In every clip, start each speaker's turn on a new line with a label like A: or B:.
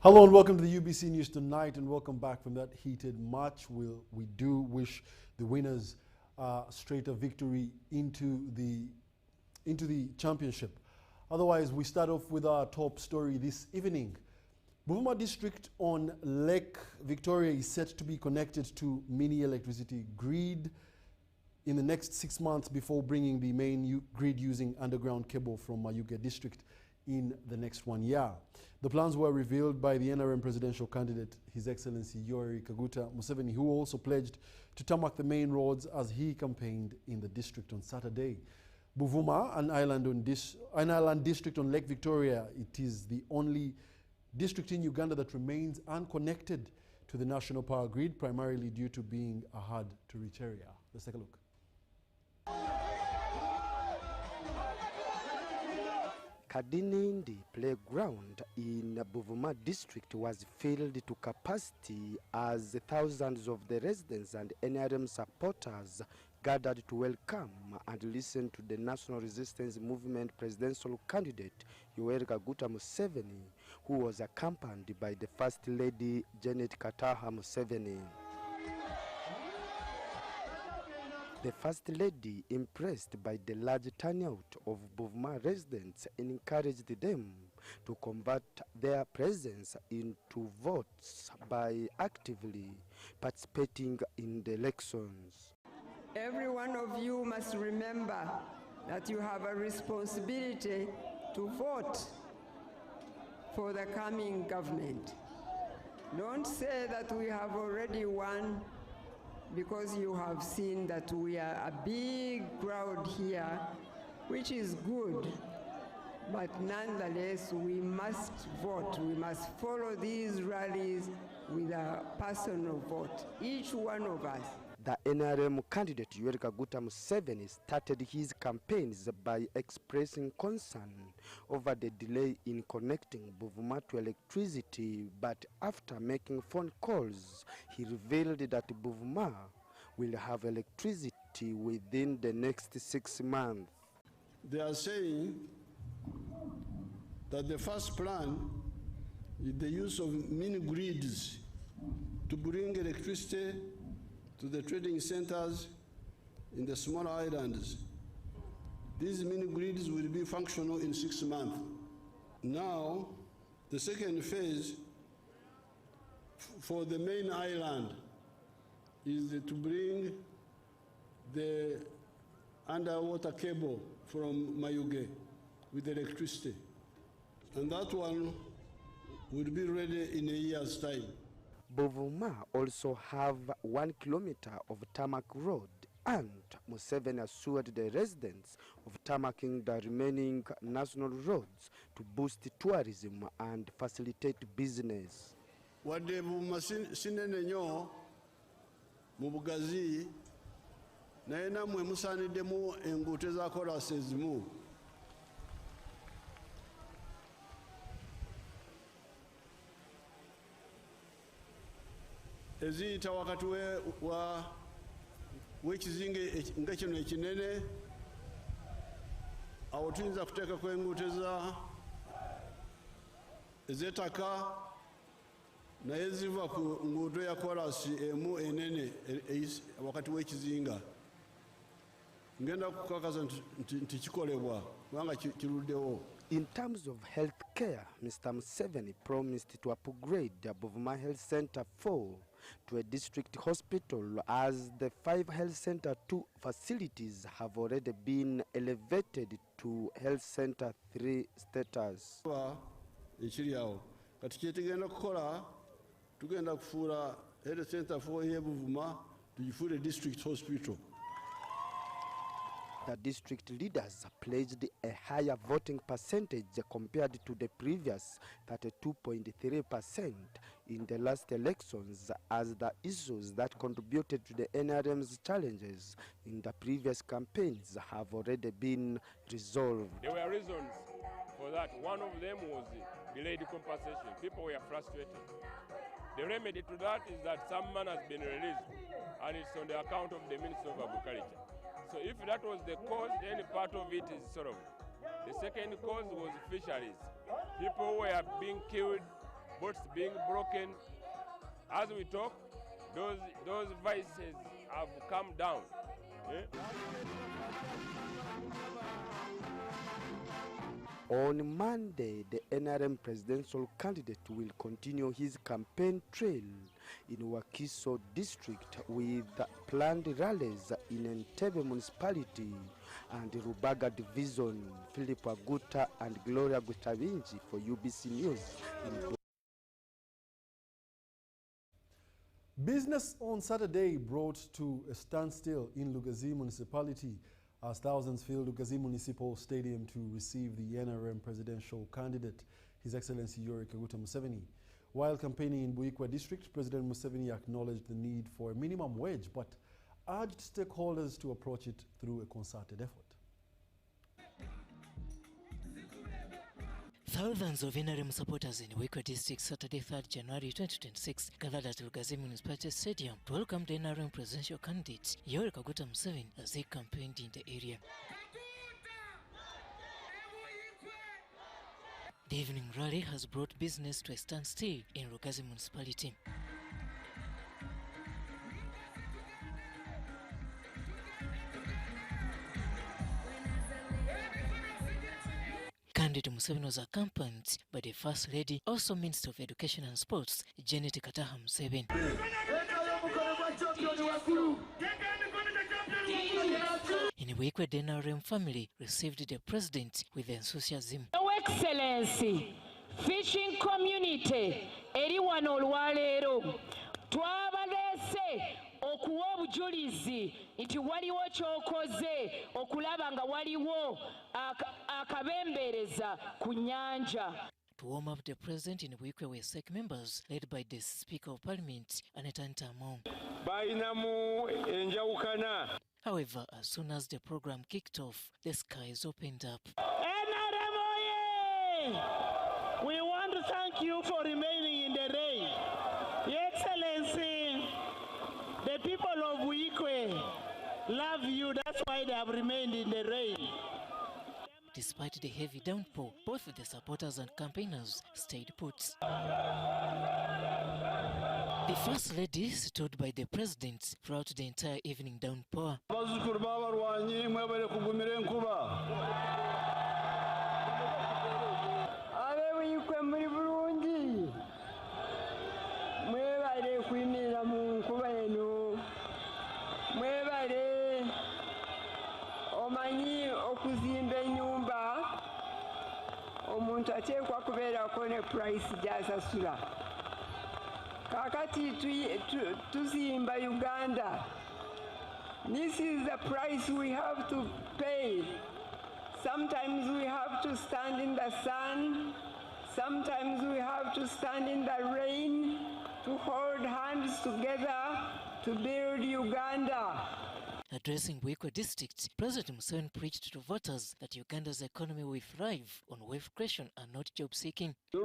A: Hello and welcome to the UBC News Tonight, and welcome back from that heated match. We do wish the winners straight a victory into the championship. Otherwise, we start off with our top story this evening. Buvuma district on Lake Victoria is set to be connected to mini electricity grid in the next 6 months before bringing the main grid using underground cable from Buikwe district in the next 1 year. The plans were revealed by the NRM presidential candidate, His Excellency Yoweri Kaguta Museveni, who also pledged to tarmac the main roads as he campaigned in the district on Saturday. Buvuma, an island district on Lake Victoria, it is the only district in Uganda that remains unconnected to the national power grid, primarily due to being a hard-to-reach area. Let's take a look.
B: Kadinindi playground in Buvuma district was filled to capacity as thousands of the residents and NRM supporters gathered to welcome and listen to the National Resistance Movement presidential candidate Yoweri Kaguta Museveni, who was accompanied by the First Lady Janet Kataha Museveni. The First Lady, impressed by the large turnout of Buvuma residents, encouraged them to convert their presence into votes by actively participating in the elections.
C: Every one of you must remember that you have a responsibility to vote for the coming government. Don't say that we have already won, because you have seen that we are a big crowd here, which is good. But nonetheless, we must vote. We must follow these rallies with a personal vote, each one of us.
B: The NRM candidate Yoweri Kaguta Museveni started his campaigns by expressing concern over the delay in connecting Buvuma to electricity, but after making phone calls, he revealed that Buvuma will have electricity within the next 6 months.
D: They are saying that the first plan is the use of mini grids to bring electricity to the trading centers in the small islands. These mini grids will be functional in 6 months. Now, the second phase for the main island is to bring the underwater cable from Buikwe with electricity. And that one will be ready in a year's time.
B: Buvuma also have 1 kilometer of tarmac road, and Museveni assured the residents of tarmacking the remaining national roads to boost tourism and facilitate business.
D: Wadde Buvuma sinene nnyo mu bugazi, naye nammwe musaaniddemu enguuto eza kolasi ezimu. Eziyita wakati w'ekizinga nga kino ekinene, awo tuyinza kuteekako enguuto ez'ettaka naye ziva ku nguuto ya kolasi emu enene wakati w'ekizinga. Ngenda kukakaza nti kikolebwa kubanga kiruddewo.
B: In terms of health care, Mr. Museveni promised to upgrade the Buvuma Health Center 4 to a district hospital, as the 5 health center 2 facilities have already been elevated to health center 3 status.
D: Ekiri awo kati kyetugenda kukola, tugenda kufuula health center 4 y'e Buvuma tugifuule district hospital.
B: The district leaders pledged a higher voting percentage compared to the previous 32.3% in the last elections, as the issues that contributed to the NRM's challenges in the previous campaigns have already been resolved.
E: There were reasons for that. One of them was delayed compensation. People were frustrated. The remedy to that is that some man has been released, and it's on the account of the Minister of Agriculture. So if that was the cause, then part of it is solved. The second cause was fisheries. People were being killed boats being broken. As we talk, those vices have come down.
B: On Monday, the NRM presidential candidate will continue his campaign trail in Wakiso district with planned rallies in Entebbe municipality and Rubaga division. Philip Aguta and Gloria Gutabinji for UBC News.
A: Business on Saturday brought to a standstill in Lugazi municipality as thousands filled Lugazi Municipal Stadium to receive the NRM presidential candidate, His Excellency Yoweri Kaguta Museveni. While campaigning in Buikwe district, President Museveni acknowledged the need for a minimum wage but urged stakeholders to approach it through a concerted effort.
F: Thousands of NRM supporters in Buikwe district Saturday 3rd January 2026 gathered at Lugazi Municipality Stadium to welcome the NRM presidential candidate Yoweri Kaguta Museveni as he campaigned in the area. The evening rally has brought business to a standstill in Lugazi municipality. Candidate Museveni was accompanied by the First Lady, also Minister of Education and Sports, Janet Kataha Museveni. In Buikwe, the NRM family received the president with enthusiasm.
G: Your Excellency, fishing community, eriwan olwaleero twabalese okuwa obujulizi nti waliwo kyokoze okulaba nga waliwo akabembereza ku nnyanja.
F: To warm up the president in Buikwe were SEC members led by the Speaker of Parliament, Aneta Ntamo. However, as soon as the program kicked off, the skies opened up.
G: NRM oye! We want to thank you for remaining in the rain. Your Excellency, the people of Buikwe love you, that's why they have remained in the rain.
F: Despite the heavy downpour, both the supporters and campaigners stayed put. The First Lady stood by the President throughout the entire evening downpour.
C: Omuntu ateekwa kubeerako ne price gy'asasula. Kaakati tuzimba Uganda. This is the price we have to pay. Sometimes we have to stand in the sun. Sometimes we have to stand in the rain to hold hands together to build Uganda.
F: Addressing Buikwe district, President Museveni preached to voters that Uganda's economy will thrive on wealth creation and not job seeking. The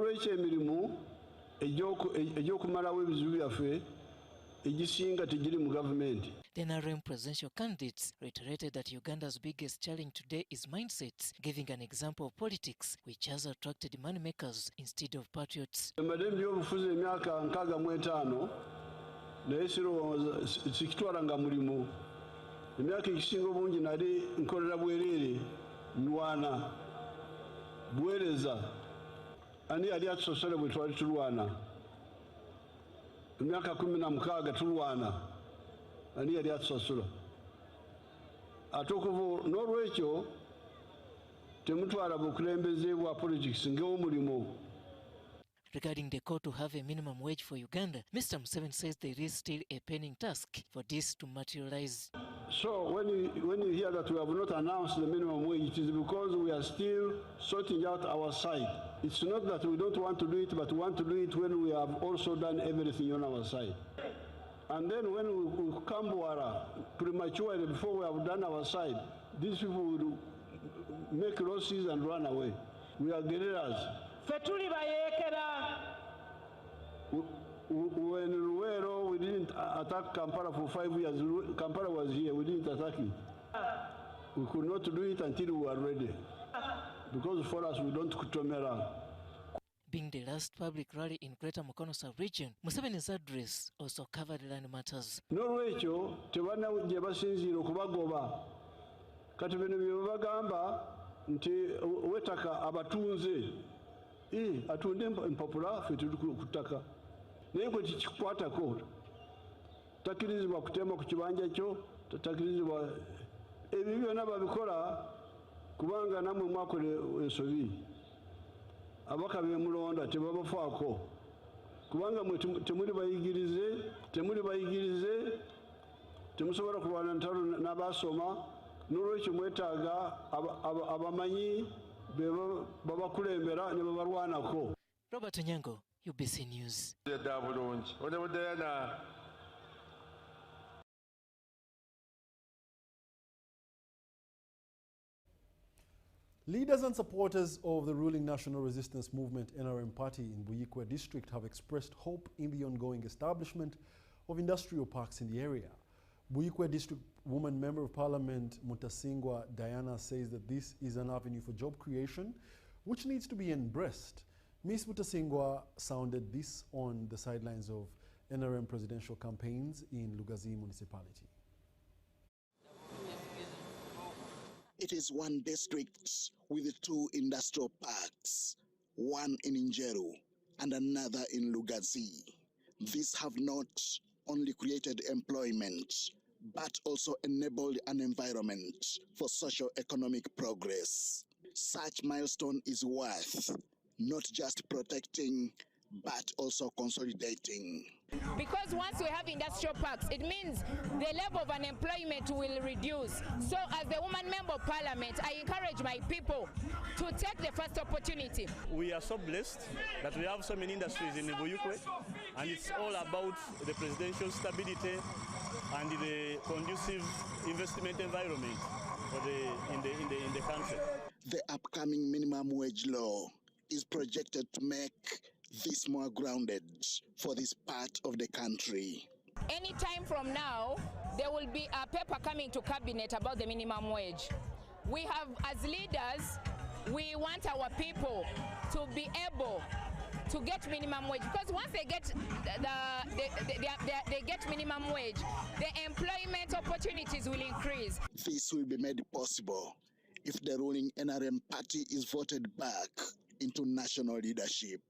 F: NRM presidential candidates reiterated that Uganda's biggest challenge today is mindset, giving an example of politics which has attracted moneymakers instead of patriots.
D: Emyaka ekisinga obungi nali nkolera bwerere lwana bwereza ani yali atusosole bwe twali tulwana emyaka 16 tulwana ani yali atusosola ate okuva n'olwekyo temutwala bukulembeze bwa politics ng'omulimo.
F: Regarding the call to have a minimum wage for Uganda, Mr. Museveni says there is still a pending task for this to materialize.
D: So when you hear that we have not announced the minimum wage, it is because we are still sorting out our side. It's not that we don't want to do it, but we want to do it when we have also done everything on our side. And then when we come prematurely before we have done our side, these people will make losses and run away. We are guerrillas. When Luwero, we didn't attack Kampala for 5 years. Kampala was here, we didn't attack it. We could not do it until we were ready. Because for us, we don't come around.
F: Being the last public rally in Greater Mukono sub-region, Museveni's address also covered land matters.
D: N'olwekyo tebana gye basinziira okubagoba kati bino bye bagamba nti wetaka abatunze atunde empapula ffe tuli ku ttaka naye kwe kikukwatako takkirizibwa kuteema ku kibanja kyo takkirizibwa ebyo byonna babikola kubanga nammwe mwakola ensobi abaka b'emulonda tebabafaako kubanga mwe temuli bayigirize temusobola kulwana ntalo n'abaasoma n'olwekyo mwetaaga abamanyi babakulembera ne babalwanako.
F: Robert Onyango, UBC News.
A: Leaders and supporters of the ruling National Resistance Movement NRM party in Buikwe district have expressed hope in the ongoing establishment of industrial parks in the area. Buikwe district woman member of parliament Mutasingwa Diana says that this is an avenue for job creation which needs to be embraced. Ms. Mutasingwa sounded this on the sidelines of NRM presidential campaigns in Lugazi municipality.
H: It is one district with two industrial parks, one in Njeru and another in Lugazi. These have not only created employment, but also enabled an environment for socio-economic progress. Such milestone is worth not just protecting, but also consolidating.
I: Because once we have industrial parks, it means the level of unemployment will reduce. So as the woman member of parliament, I encourage my people to take the first opportunity.
J: We are so blessed that we have so many industries in Buikwe, and it's all about the presidential stability and the conducive investment environment for in the country.
H: The upcoming minimum wage law is projected to make this more grounded for this part of the country.
I: Any time from now, there will be a paper coming to cabinet about the minimum wage. We have, as leaders, we want our people to be able to get minimum wage, because once they get they get minimum wage, the employment opportunities will increase.
H: This will be made possible if the ruling NRM party is voted back into national leadership.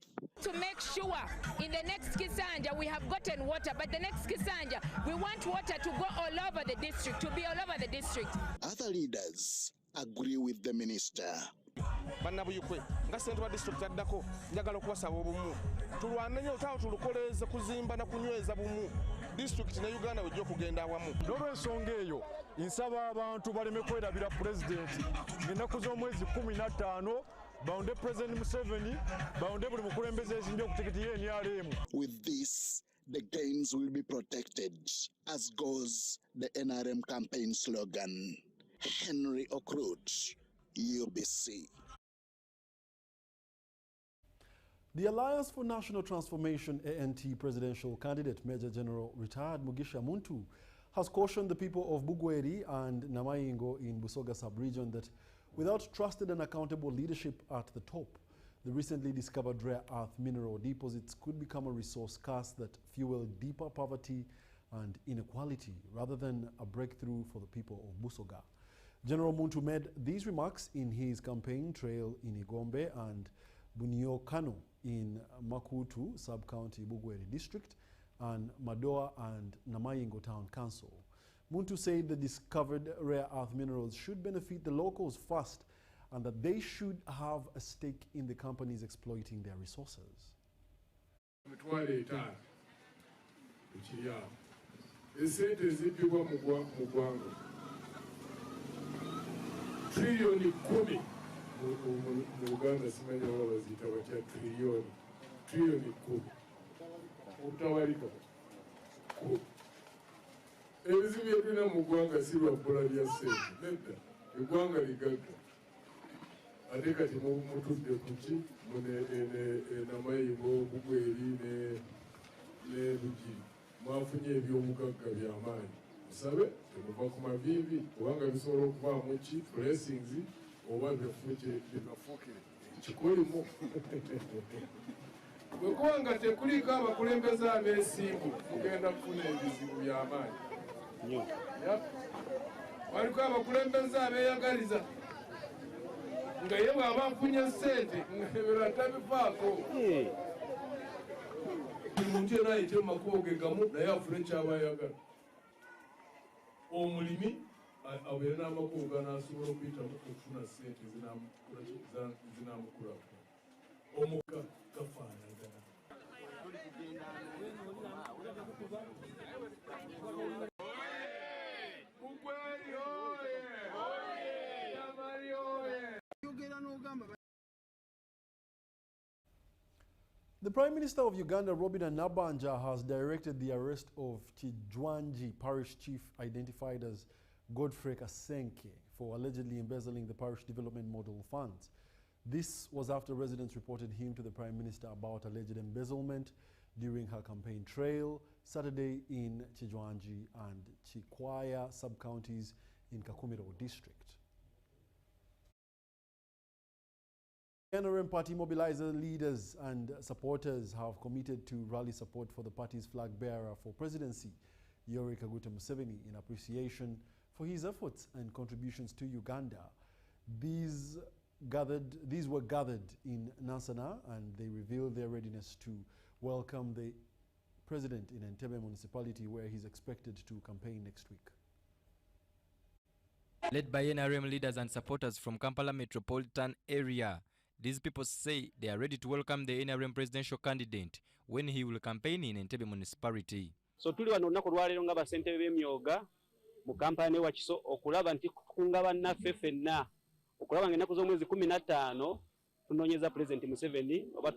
I: To make sure in the next Kisanja we have gotten water, but the next Kisanja we want water to go all over the district, to be all over the district.
H: Other leaders agree with the minister.
K: Bannabuyikwe nga ssentebe wa disitulikiti addako njagala okubasaba obumu tulwane nnyo olutalo tulukoleeza kuzimba na kunyweza bumu disitulikiti ne Uganda wejja okugenda awamu. N'olw'ensonga eyo nsaba abantu baleme kwerabira pulezidenti ng'ennaku z'omwezi 15 baunde President Museveni baunde buli mukulembeze ezimbye ku tikiti ye NRM.
H: With this, the gains will be protected, as goes the NRM campaign slogan. Henry Okrut, UBC.
A: The Alliance for National Transformation ANT presidential candidate Major General retired Mugisha Muntu has cautioned the people of Bugweri and Namayingo in Busoga sub-region that without trusted and accountable leadership at the top, the recently discovered rare earth mineral deposits could become a resource curse that fuel deeper poverty and inequality rather than a breakthrough for the people of Busoga. General Muntu made these remarks in his campaign trail in Igombe and Buniokano in Makutu sub-county Bugweri district and Madoa and Namayingo town council. Muntu said the discovered rare earth minerals should benefit the locals first and that they should have a stake in the companies exploiting their resources.
L: Trilioni 10 mu Uganda simanyi oba baziyita batya trilioni 10 obutawalika ebizibu byetulina mu ggwanga si lwa bbula lya ssente nedda eggwanga ligagga ate kati mutudde ku ki Namayingo Bugweri ne Lugiri mwafunye ebyobugagga by'amaanyi musabe temuva ku maviivi kubanga bisobola okuvaamu ki blessings oba bibafuukire kikulimu bwe kuba nga tekuliko abakulembeze abeesimbu mugenda kufuna ebizibu by'amaanyi waliko abakulembeze abeeyagaliza nga ye bw'aba nfunye ssente ng'ebirala tabifaako buli muntu yena ayite mu makubo ge gamu naye afune kyaba ayagala omulimi abeere n'amakubo ganaasobola okuyitamu okufuna ssente zinaamukulako omuka gafaanagana
A: The Prime Minister of Uganda, Robert Nabanja, has directed the arrest of Chijwanji Parish Chief, identified as Godfrey Kasenke, for allegedly embezzling the parish development model funds. This was after residents reported him to the Prime Minister about alleged embezzlement during her campaign trail Saturday in Chijwanji and Chikwaya sub-counties in Kakumiro district. NRM party mobilizer leaders and supporters have committed to rally support for the party's flag bearer for presidency, Yoweri Kaguta Museveni, in appreciation for his efforts and contributions to Uganda. These were gathered in Nansana, and they revealed their readiness to welcome the president in Entebbe municipality, where he's expected to campaign next week.
M: Led by NRM leaders and supporters from Kampala metropolitan area, these people say they are ready to welcome the NRM presidential candidate when he will campaign in Entebbe municipality.
N: So tuli wano olunaku lwaleero nga basentebe b'emyoga mu kampani wa Kiso okulaba nti tukunga bannaffe ffenna okulaba ng'ennaku z'omwezi 15 tunoonyeza President Museveni oba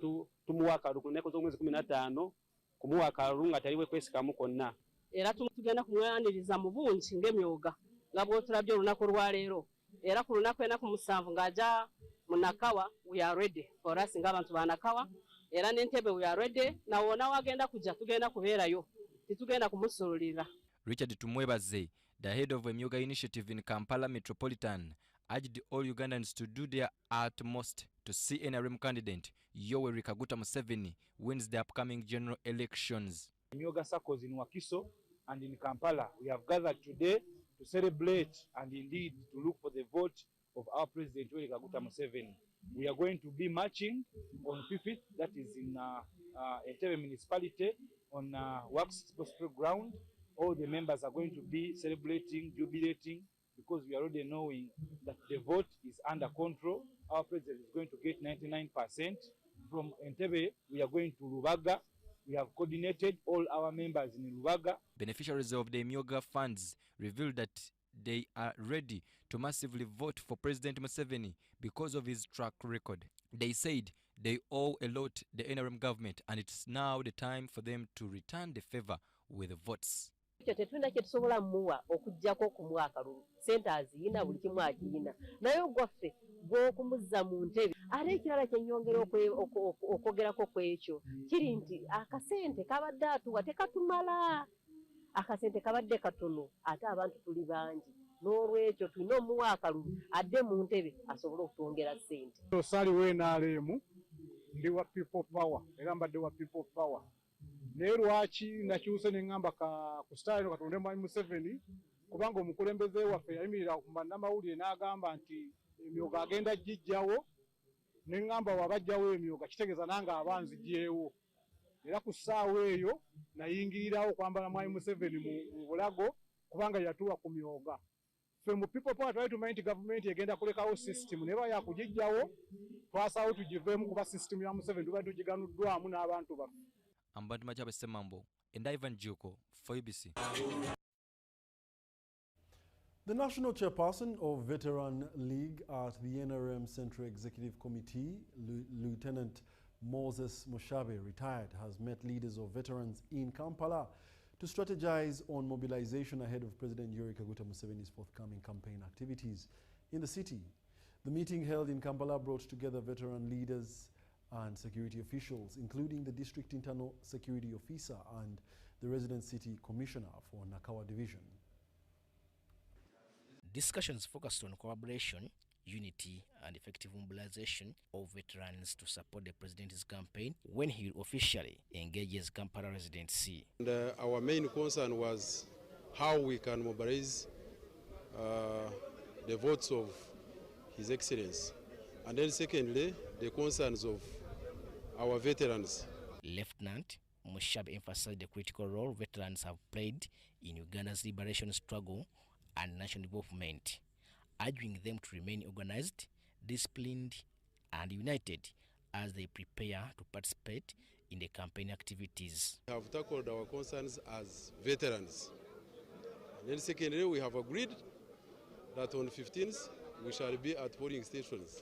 N: tumuwa akalulu ku nnaku z'omwezi 15 kumuwa akalulu nga taliwe kwesikamu konna.
O: Era tugenda kumwaniriza mu bungi ng'emyoga nga bw'otulabye olunaku lwaleero. Era ku lunaku ennaku 7 ng'ajja Munakawa, we are ready for us ng'abantu ba Nakawa. Era n'Entebbe we are ready. Na wona wagenda kujja tugenda kubeerayo. Titugenda kumusulira.
M: Richard Tumwebaze, the head of a Myoga initiative in Kampala Metropolitan, urged all Ugandans to do their utmost to see NRM candidate Yoweri Kaguta Museveni wins the upcoming general elections.
P: Myoga circles in Wakiso and in Kampala, we have gathered today to celebrate and indeed to look for the vote of our President Yoweri Kaguta Museveni. We are going to be marching on 5th, that is in Entebbe municipality, on Wax Sports Ground. All the members are going to be celebrating, jubilating, because we are already knowing that the vote is under control. Our president is going to get 99%. From Entebbe, we are going to Lubaga. We have coordinated all our members in Lubaga.
M: Beneficiaries of the Myoga funds revealed that they are ready to massively vote for President Museveni because of his track record. They said they owe a lot the NRM government, and it's now the time for them to return the favor with the votes.
O: Tetulina kye tusobola muwa okujjako ku mwaka lu sente aziyina buli kimu agiyina naye gwaffe gw'okumuzza mu Ntebbe. Ate ekirala kye nnyongera okwogerako ku ekyo kiri nti akasente kabadde atuwa tekatumala, akasente kabadde katono ate abantu tuli bangi, n'olwekyo tulina omuwa akalulu adde mu Ntebbe asobole okutwongera ssente.
P: Saliwo NRM ndi wa people power era mbadde wa people power. Naye lwaki nakyuse ne ŋŋamba ku sitayiro katonde Mwami Museveni kubanga omukulembeze waffe yayimirira ku bannamawulire n'agamba nti emyoga agenda gijjawo, ne ŋŋamba wabajjawo emyoga kitegeeza nange abanzigyewo. Era ku ssaawa eyo nayingirirawo okwambala Mwami Museveni mu bulago kubanga yatuwa ku myoga. Ffe mu people power twali tumanyi nti gavumenti egenda kulekawo system naye baya kugijjawo, twasaawo tugiveemu kuba system ya Museveni tuba tugiganuddwamu n'abantu baffe.
M: Ambantu Machabe Semambo and Ivan Juko for UBC.
A: The national chairperson of Veteran League at the NRM Central Executive Committee, Lieutenant Moses Mushabe, retired, has met leaders of veterans in Kampala to strategize on mobilization ahead of President Yoweri Kaguta Museveni's forthcoming campaign activities in the city. The meeting held in Kampala brought together veteran leaders and security officials, including the district internal security officer and the resident city commissioner for Nakawa division.
Q: Discussions focused on collaboration unity and effective mobilization of veterans to support the president's campaign when he officially engages Kampala residency.
R: And, our main concern was how we can mobilize the votes of His Excellency. And then secondly, the concerns of our veterans.
Q: Lieutenant Mushabe emphasized the critical role veterans have played in Uganda's liberation struggle and national development, urging them to remain organized, disciplined, and united as they prepare to participate in the campaign activities.
R: We have tackled our concerns as veterans. And then secondly, we have agreed that on 15th, we shall be at polling stations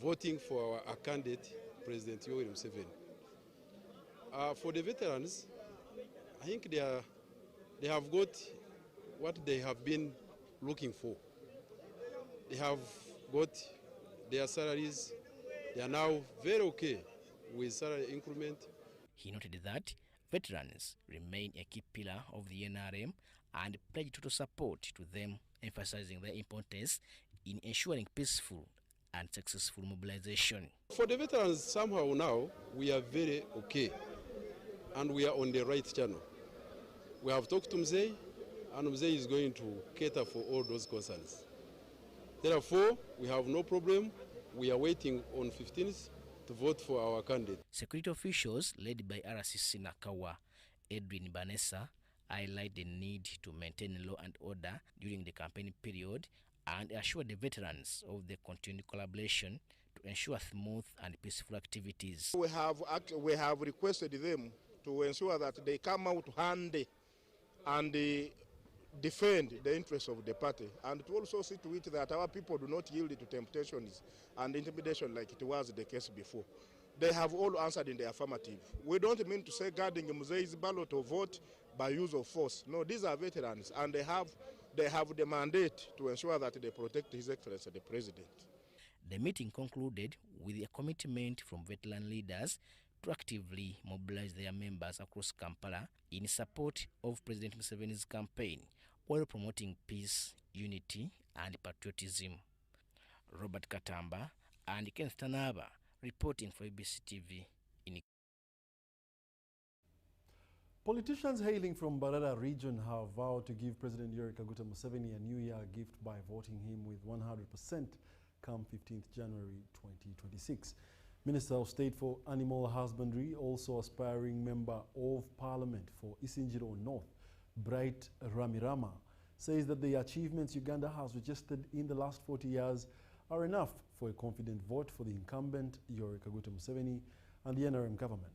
R: voting for our candidate, President Yoweri Museveni. For the veterans, I think they have got what they have been looking for. They have got their salaries. They are now very okay with salary increment.
Q: He noted that veterans remain a key pillar of the NRM and pledged total support to them, emphasizing their importance in ensuring peaceful and successful mobilization.
R: For the veterans, somehow now, we are very okay, and we are on the right channel. We have talked to Mzee, and Mzee is going to cater for all those concerns. Therefore, we have no problem. We are waiting on 15th to vote for our candidate.
Q: Security officials led by RCC Nakawa, Edwin Banessa, highlight the need to maintain law and order during the campaign period and assure the veterans of the continued collaboration to ensure smooth and peaceful activities.
S: We have requested them to ensure that they come out handy and defend the interests of the party, and to also see to it that our people do not yield to temptations and intimidation like it was the case before. They have all answered in the affirmative. We don't mean to say guarding Muzee's ballot or vote by use of force. No, these are veterans, and they have the mandate to ensure that they protect His Excellency the President.
Q: The meeting concluded with a commitment from veteran leaders to actively mobilize their members across Kampala in support of President Museveni's campaign while promoting peace, unity, and patriotism. Robert Katamba and Ken Stanaba reporting for ABC TV in
A: Politicians hailing from Barara region have vowed to give President Yoweri Kaguta Museveni a New Year gift by voting him with 100% come 15th January 2026. Minister of State for Animal Husbandry, also aspiring Member of Parliament for Isinjiro North, Bright Ramirama, says that the achievements Uganda has registered in the last 40 years are enough for a confident vote for the incumbent Yoweri Kaguta Museveni and the NRM government.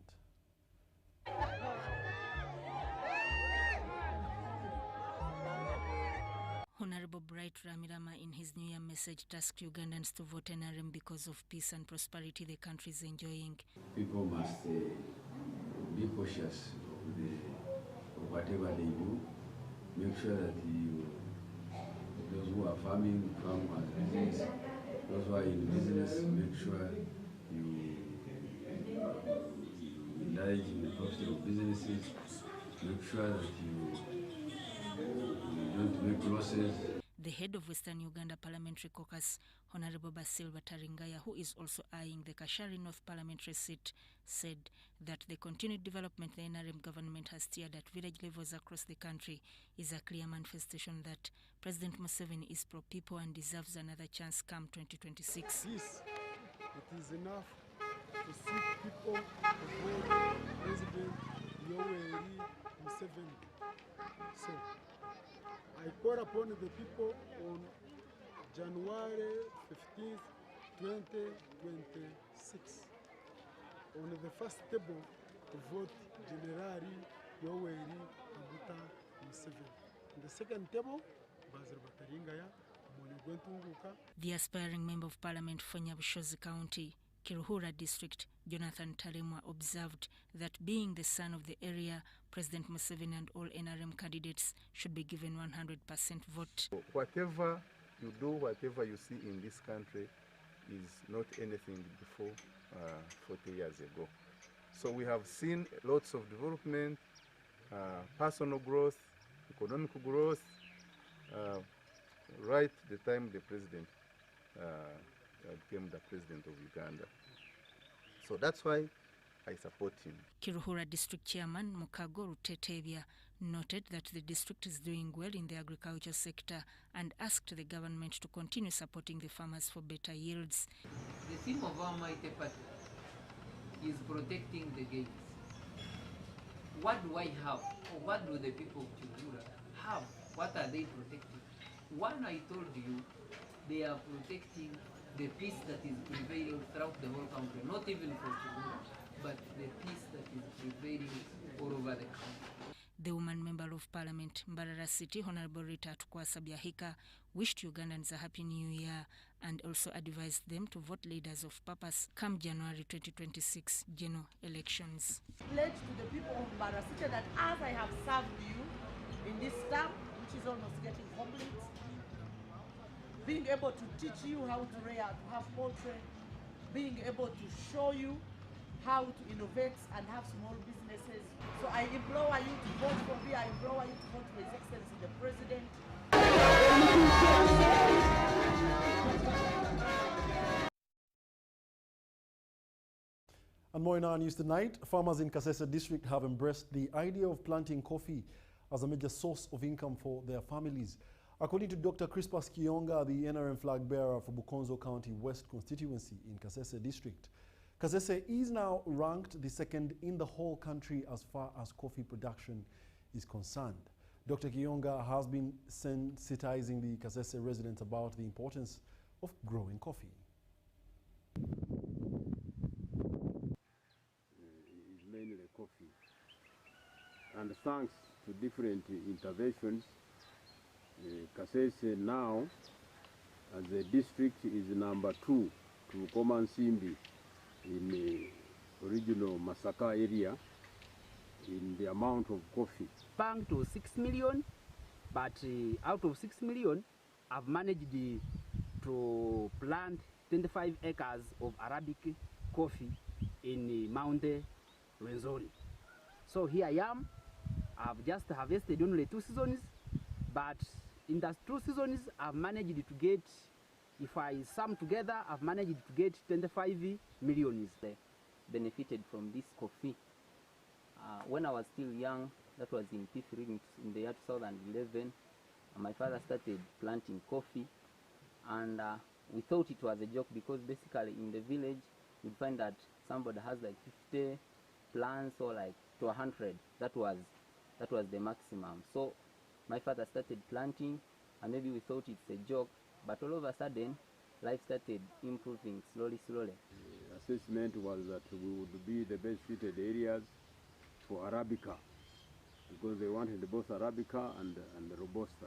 T: Honorable Bright Ramirama, in his New Year message, tasked Ugandans to vote NRM because of peace and prosperity the country is enjoying.
U: People must be cautious of whatever they do. Make sure that those who are farming, farm as business. Those who are in business, make sure you indulge in the profit of businesses. Make sure that you don't make losses.
T: The head of Western Uganda Parliamentary Caucus, Honorable Basil Bataringaya, who is also eyeing the Kashari North parliamentary seat, said that the continued development the NRM government has steered at village levels across the country is a clear manifestation that President Museveni is pro-people and deserves another chance come 2026.
V: This, it is enough to see people to vote President Yoweri Museveni. So, I call upon the people on January 15th, 2026, on the first table to vote General Yoweri Kaguta Museveni. On the second table, Basil Bataringaya, Mwenegwentunguka.
T: The aspiring Member of Parliament for Nyabushozi County, Kiruhura District, Jonathan Talemwa, observed that being the son of the area, President Museveni and all NRM candidates should be given 100% vote.
W: Whatever you do, whatever you see in this country is not anything before 40 years ago. So we have seen lots of development, personal growth, economic growth, right the time the president became the president of Uganda. So that's why I support him.
T: Kiruhura District Chairman Mukago Rutetebia noted that the district is doing well in the agriculture sector and asked the government to continue supporting the farmers for better yields.
B: The theme of our mighty party is protecting the gates. What do I have? Or what do the people of Kiruhura have? What are they protecting? One, I told you, they are protecting the peace that is prevailing throughout the whole country, not even for Kiruhura, but the peace that is prevailing all over the country.
T: The woman member of Parliament, Mbarara City, Honorable Rita Tukwasa Byahika, wished Ugandans a happy new year and also advised them to vote leaders of purpose come January 2026 general elections.
E: Pledge to the people of Mbarara City that as I have served you in this term, which is almost getting complete, being able to teach you how to rear, to have poultry, being able to show you how to innovate and have small businesses. So I implore you to vote for me. I implore you to vote for His Excellency the President.
A: And more in our news tonight, farmers in Kasese district have embraced the idea of planting coffee as a major source of income for their families. According to Dr. Crispus Kionga, the NRM flag bearer for Bukonzo County West constituency in Kasese district, Kasese is now ranked the second in the whole country as far as coffee production is concerned. Dr. Kionga has been sensitizing the Kasese residents about the importance of growing coffee.
G: It's mainly coffee. And thanks to different interventions, Kasese now, as a district, is number 2 to Komansimbi in the original Masaka area in the amount of coffee.
X: Bank to 6 million, but out of 6 million, I've managed to plant 25 acres of Arabic coffee in Mount Rwenzori. So here I am. I've just harvested only 2 seasons, but in the 2 seasons, I've managed to get, if I sum together, I've managed to get 25 million.
Y: Benefited from this coffee. When I was still young, that was in P3 in the year 2011, my father started planting coffee, and we thought it was a joke because basically in the village, you'd find that somebody has like 50 plants or like to 100. That was the maximum. So my father started planting, and maybe we thought it's a joke, but all of a sudden, life started improving slowly.
G: The assessment was that we would be the best suited areas for Arabica, because they wanted both Arabica and Robusta.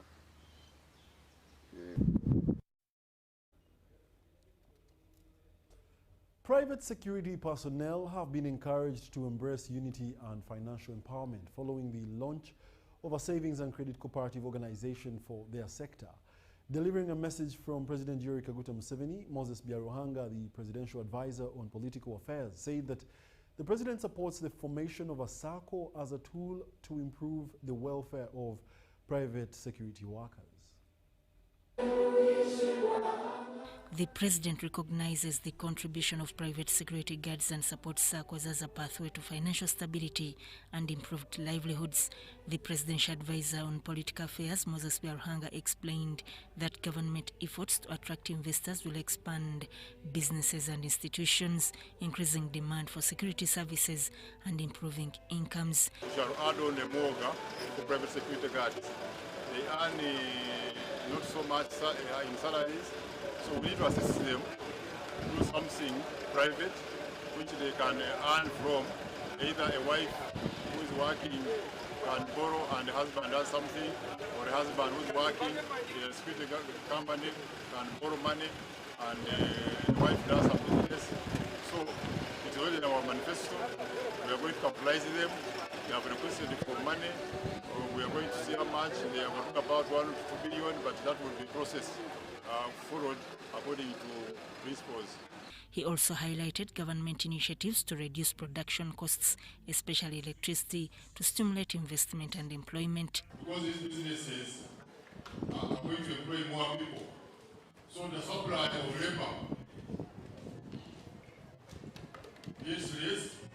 A: Private security personnel have been encouraged to embrace unity and financial empowerment following the launch of a savings and credit cooperative organization for their sector. Delivering a message from President Yoweri Kaguta Museveni, Moses Byaruhanga, the presidential advisor on political affairs, said that the president supports the formation of a SACCO as a tool to improve the welfare of private security workers.
T: The president recognizes the contribution of private security guards and supports SACCOs as a pathway to financial stability and improved livelihoods. The presidential advisor on political affairs, Moses Byaruhanga, explained that government efforts to attract investors will expand businesses and institutions, increasing demand for security services and improving incomes.
Z: We shall add on a MOGA for private security guards. They earn not so much in salaries, so we need to assist them to do something private which they can earn from. Either a wife who is working can borrow and the husband does something, or a husband who is working in a security company can borrow money and the wife does some business. So it's already in our manifesto. We are going to capitalize them. They have requested for money. We are going to see how much. They are talking about 1 to 2 billion, but that will be processed, followed according to principles.
T: He also highlighted government initiatives to reduce production costs, especially electricity, to stimulate investment and employment.
Z: Because these businesses are going to employ more people. So the supply of labor is raised.